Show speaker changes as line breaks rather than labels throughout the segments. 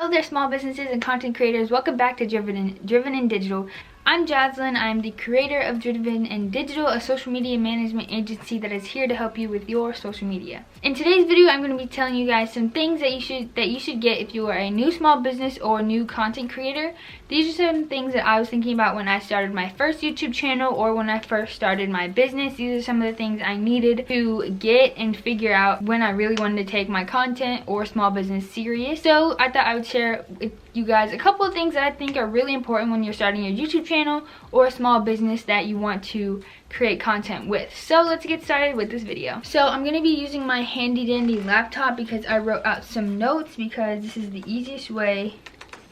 Hello there, small businesses and content creators. Welcome back to Driven in Digital. I'm Jaslyn. I'm the creator of Driven in Digital, a social media management agency that is here to help you with your social media. In today's video, I'm going to be telling you guys some things that you should get if you are a new small business or new content creator. These are some things that I was thinking about when I started my first YouTube channel or when I first started my business. These are some of the things I needed to get and figure out when I really wanted to take my content or small business serious. So I thought I would share with you guys a couple of things that I think are really important when you're starting your YouTube channel or a small business that you want to create content with. So let's get started with this video. So I'm going to be using my handy dandy laptop because I wrote out some notes because this is the easiest way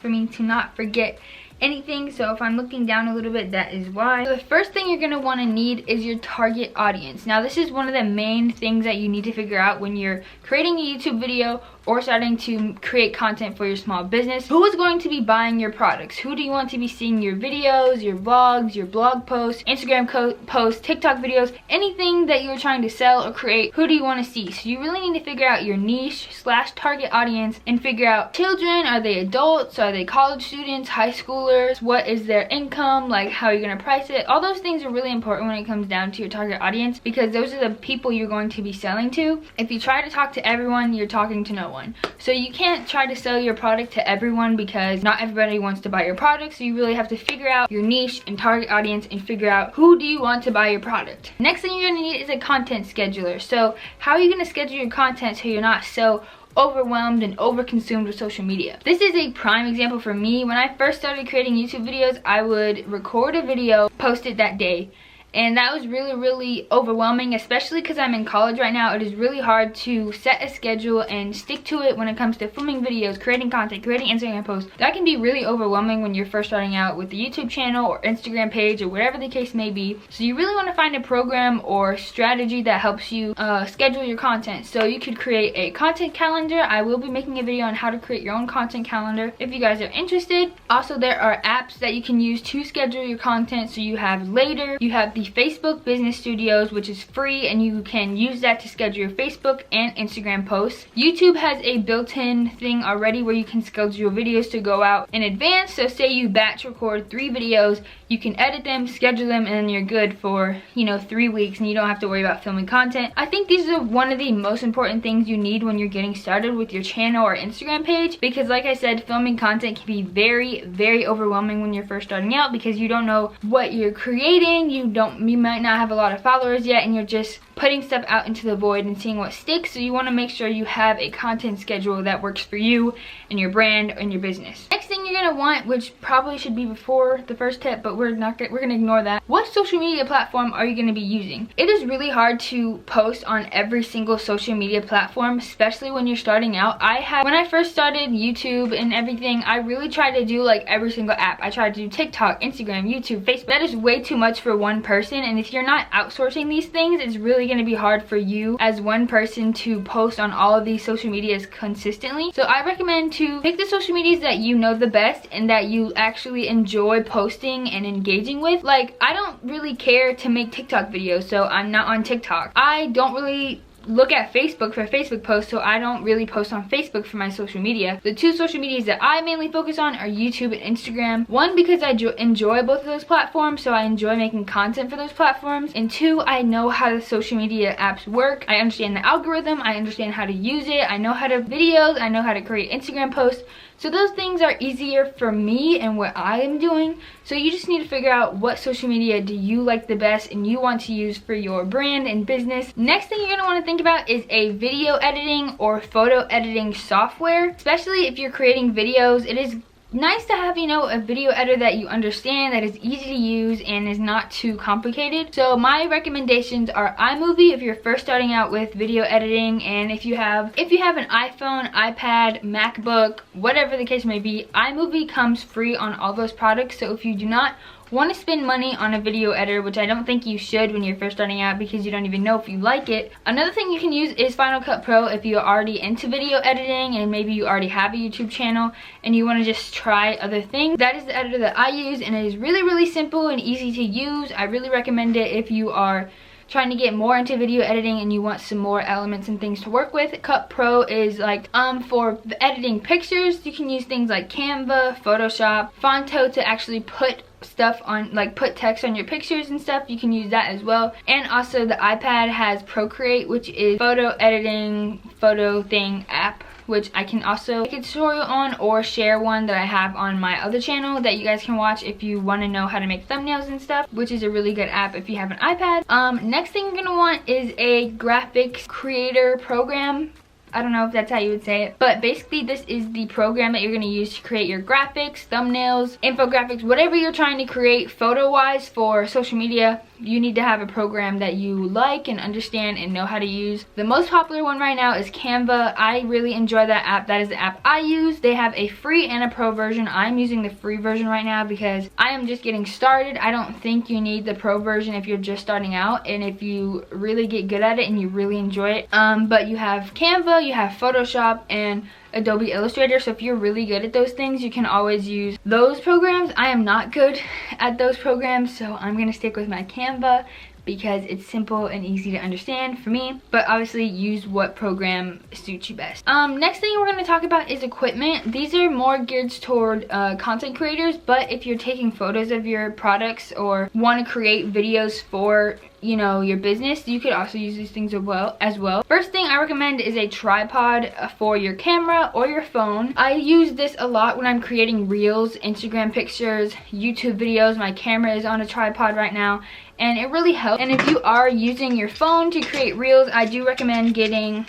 for me to not forget anything. So if I'm looking down a little bit, that is why. So the first thing you're going to want to need is your target audience. Now this is one of the main things that you need to figure out when you're creating a YouTube video or starting to create content for your small business. Who is going to be buying your products? Who do you want to be seeing your videos, your vlogs, your blog posts, Instagram posts, TikTok videos, anything that you're trying to sell or create? Who do you want to see? So you really need to figure out your niche / target audience and figure out children. Are they adults? Are they college students, high schoolers? What is their income? Like, how are you going to price it? All those things are really important when it comes down to your target audience because those are the people you're going to be selling to. If you try to talk to everyone, you're talking to no one. So you can't try to sell your product to everyone because not everybody wants to buy your product. So you really have to figure out your niche and target audience and figure out who do you want to buy your product. Next thing you're going to need is a content scheduler. So how are you going to schedule your content so you're not so overwhelmed and overconsumed with social media? This is a prime example for me. When I first started creating YouTube videos, I would record a video, post it that day. And that was really overwhelming, especially because I'm in college right now. It is really hard to set a schedule and stick to it when it comes to filming videos, creating content, creating Instagram posts. That can be really overwhelming when you're first starting out with the YouTube channel or Instagram page or whatever the case may be. So you really want to find a program or strategy that helps you schedule your content. So you could create a content calendar. I will be making a video on how to create your own content calendar if you guys are interested. Also, there are apps that you can use to schedule your content. So you have Later, you have the Facebook Business Studios, which is free, and you can use that to schedule your Facebook and Instagram posts. YouTube has a built-in thing already where you can schedule your videos to go out in advance. So say you batch record 3 videos, you can edit them, schedule them, and then you're good for 3 weeks and you don't have to worry about filming content. I think these are one of the most important things you need when you're getting started with your channel or Instagram page, because like I said, filming content can be very overwhelming when you're first starting out because you don't know what you're creating. You might not have a lot of followers yet and you're just putting stuff out into the void and seeing what sticks. So you want to make sure you have a content schedule that works for you and your brand and your business. Next thing you're gonna want, which probably should be before the first tip, but we're gonna ignore that. What social media platform are you gonna be using? It is really hard to post on every single social media platform, especially when you're starting out. When I first started YouTube and everything, I really tried to do like every single app. I tried to do TikTok, Instagram, YouTube, Facebook. That is way too much for one person, and if you're not outsourcing these things, it's really going to be hard for you as one person to post on all of these social medias consistently. So I recommend to pick the social medias that you know the best and that you actually enjoy posting and engaging with. Like, I don't really care to make TikTok videos, so I'm not on TikTok. I don't really look at Facebook for Facebook posts, so I don't really post on Facebook for my social media. The 2 social medias that I mainly focus on are YouTube and Instagram. 1, because I enjoy both of those platforms, so I enjoy making content for those platforms, and 2, I know how the social media apps work. I understand the algorithm, I understand how to use it, I know how to videos, I know how to create Instagram posts. So those things are easier for me and what I am doing. So you just need to figure out what social media do you like the best and you want to use for your brand and business. Next thing you're going to want to think about is a video editing or photo editing software. Especially if you're creating videos, it is nice to have, a video editor that you understand, that is easy to use and is not too complicated. So my recommendations are iMovie if you're first starting out with video editing, and if you have an iPhone, iPad, MacBook, whatever the case may be, iMovie comes free on all those products. So if you do not want to spend money on a video editor, which I don't think you should when you're first starting out because you don't even know if you like it. Another thing you can use is Final Cut Pro if you're already into video editing and maybe you already have a YouTube channel and you want to just try other things. That is the editor that I use, and it is really simple and easy to use. I really recommend it if you are trying to get more into video editing and you want some more elements and things to work with, Cut Pro is like for editing pictures. You can use things like Canva, Photoshop, Fonto to actually put stuff on, like put text on your pictures and stuff. You can use that as well. And also the iPad has Procreate, which is photo editing photo thing app, which I can also make a tutorial on or share one that I have on my other channel that you guys can watch if you want to know how to make thumbnails and stuff, which is a really good app if you have an iPad. Next thing you're gonna want is a graphics creator program. I don't know if that's how you would say it, but basically this is the program that you're going to use to create your graphics, thumbnails, infographics, whatever you're trying to create photo-wise for social media. You need to have a program that you like and understand and know how to use. The most popular one right now is Canva. I really enjoy that app. That is the app I use. They have a free and a pro version. I'm using the free version right now because I am just getting started. I don't think you need the pro version if you're just starting out and if you really get good at it and you really enjoy it. But you have Canva, you have Photoshop, and Adobe Illustrator. So if you're really good at those things, you can always use those programs. I am not good at those programs, so I'm gonna stick with my Canva because it's simple and easy to understand for me, but obviously use what program suits you best. Next thing we're going to talk about is equipment. These are more geared toward content creators, but if you're taking photos of your products or want to create videos for, you know, your business, you could also use these things as well. First thing I recommend is a tripod for your camera or your phone. I use this a lot when I'm creating reels, Instagram pictures, YouTube videos. My camera is on a tripod right now and it really helps. And if you are using your phone to create reels, I do recommend getting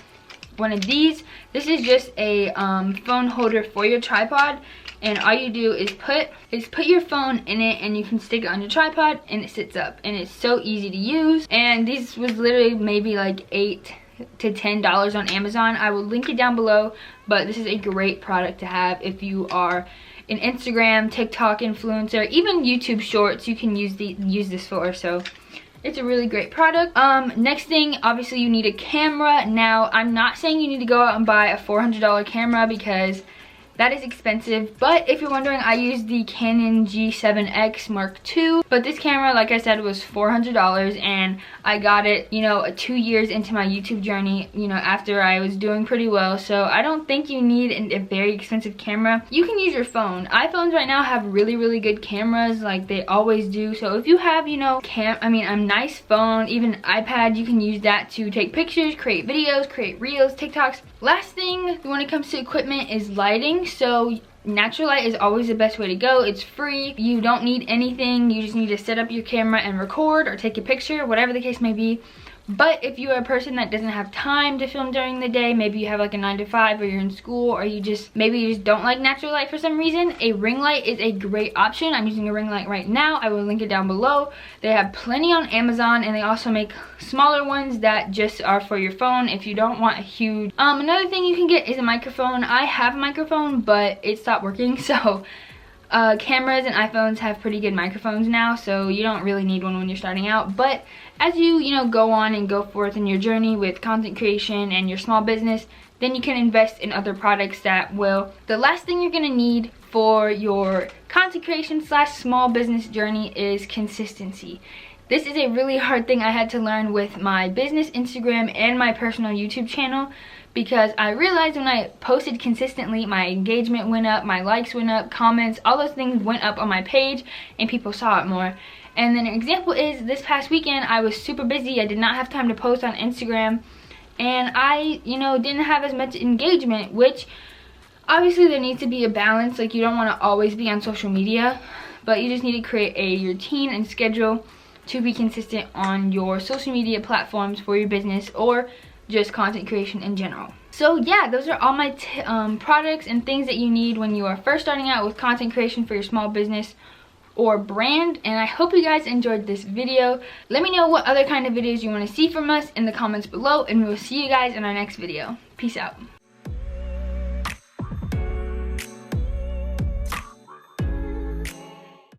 one of these. This is just a phone holder for your tripod, and all you do is put your phone in it and you can stick it on your tripod and it sits up, and it's so easy to use. And this was literally maybe like $8 to $10 on Amazon. I will link it down below, but this is a great product to have if you are an Instagram, TikTok influencer, even YouTube shorts. You can use this for, so it's a really great product. Next thing, obviously you need a camera. Now, I'm not saying you need to go out and buy a $400 camera because that is expensive, but if you're wondering, I use the Canon G7X Mark II, but this camera, like I said, was $400, and I got it, you know, 2 years into my YouTube journey, you know, after I was doing pretty well. So I don't think you need a very expensive camera. You can use your phone. iPhones right now have really good cameras, like they always do. So if you have, you know, a nice phone, even iPad, you can use that to take pictures, create videos, create reels, TikToks. Last thing when it comes to equipment is lighting. So natural light is always the best way to go. It's free. You don't need anything. You just need to set up your camera and record or take a picture, whatever the case may be. But if you are a person that doesn't have time to film during the day, maybe you have like a 9 to 5 or you're in school, or maybe you just don't like natural light for some reason, a ring light is a great option. I'm using a ring light right now. I will link it down below. They have plenty on Amazon, and they also make smaller ones that just are for your phone if you don't want a huge. Another thing you can get is a microphone. I have a microphone, but it stopped working, so cameras and iPhones have pretty good microphones now, so you don't really need one when you're starting out. But as you go on and go forth in your journey with content creation and your small business, then you can invest in other products that will. The last thing you're gonna need for your content creation / small business journey is consistency. This is a really hard thing I had to learn with my business Instagram and my personal YouTube channel, because I realized when I posted consistently, my engagement went up, my likes went up, comments, all those things went up on my page, and people saw it more. And then an example is this past weekend, I was super busy. I did not have time to post on Instagram, and I, didn't have as much engagement, which obviously there needs to be a balance. Like, you don't want to always be on social media, but you just need to create a routine and schedule to be consistent on your social media platforms for your business or just content creation in general. So yeah, those are all my products and things that you need when you are first starting out with content creation for your small business or brand. And I hope you guys enjoyed this video. Let me know what other kind of videos you want to see from us in the comments below, and we will see you guys in our next video. Peace out.